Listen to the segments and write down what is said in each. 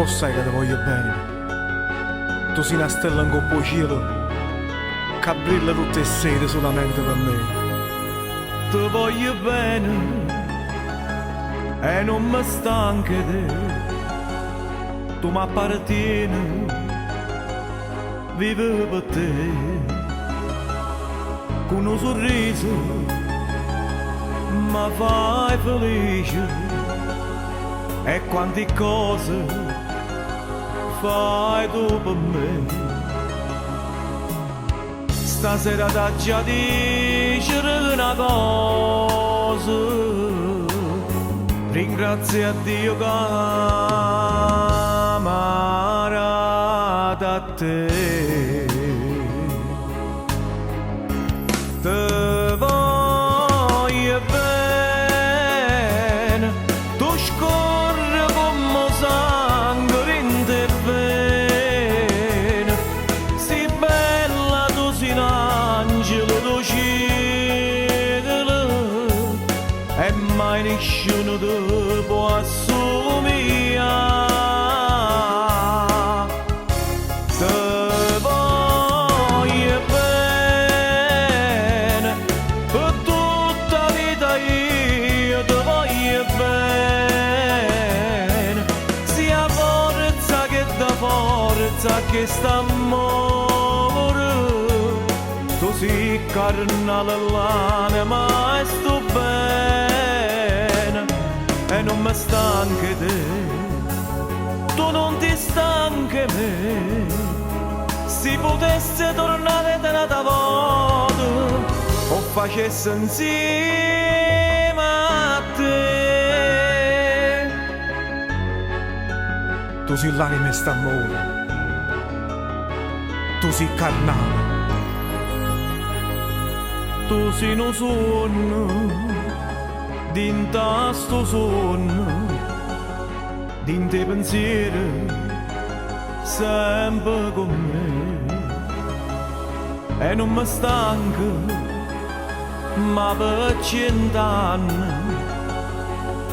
O sai che ti voglio bene. Tu sei una stella in coppo cielo che brilla tutte le sere solamente per me. Ti voglio bene e non mi stanchi di te. Tu mi appartieni, vivo per te. Con un sorriso mi fai felice. E quante cose fai tu per me. Stasera da già dicere una cosa. Ringrazio a Dio che m'ha a te. Te voglio bene, tu scorri come sangue in te vene. Si bella tu sei un angelo tu cielo e mai nessuno ti può assomigliare. Che st'amore tu sei carnale l'anima e sto bene e non mi stanchi te, tu non ti stanchi me. Si potesse tornare da una volta o facesse insieme a te. Tu sei l'anima e st'amore, tu sei carnale, tu sei un sonno, dinta sto sonno, dinta i pensieri, sempre con me. E non mi stanco, ma per 100 anni,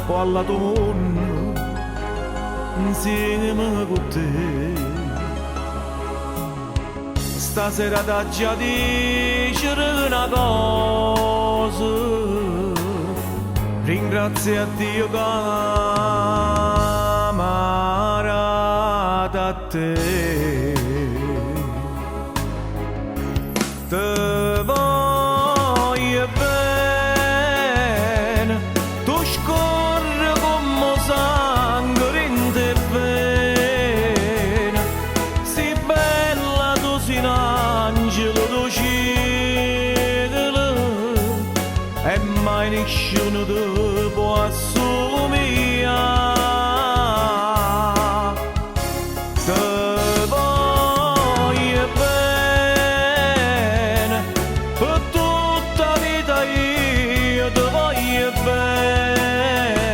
poi alla tua mondo, insieme con te. Stasera da già dicere una cosa. Ringrazio a Dio che m'ha a te. Te voglio bene, tu scorri come sangue in te vene. Si bella tu sei un angelo tu cielo e mai nessuno ti può assomigliare. Te voglio bene, per tutta la vita io ti voglio bene.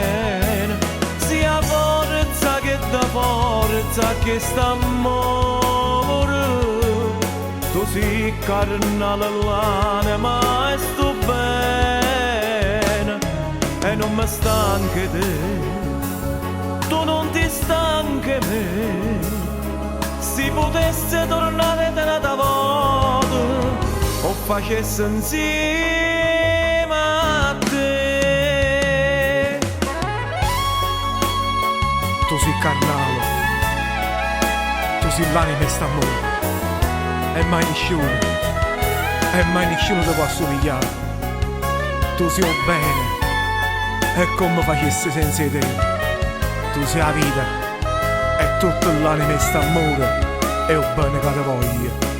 Sia forza che da forza che st'amore. Tu sei carnale l'anima e sto bene e non mi stanchi te, tu non ti stanchi me. Si potesse tornare da una volta o facesse insieme a te. Tu sei carnale, tu sei l'anima e st'amore e mai nessuno ti può assomigliare. Tu sei un bene e come facessi senza te. Tu sei la vita e tutta l'anima e st'amore e il bene che ti voglio.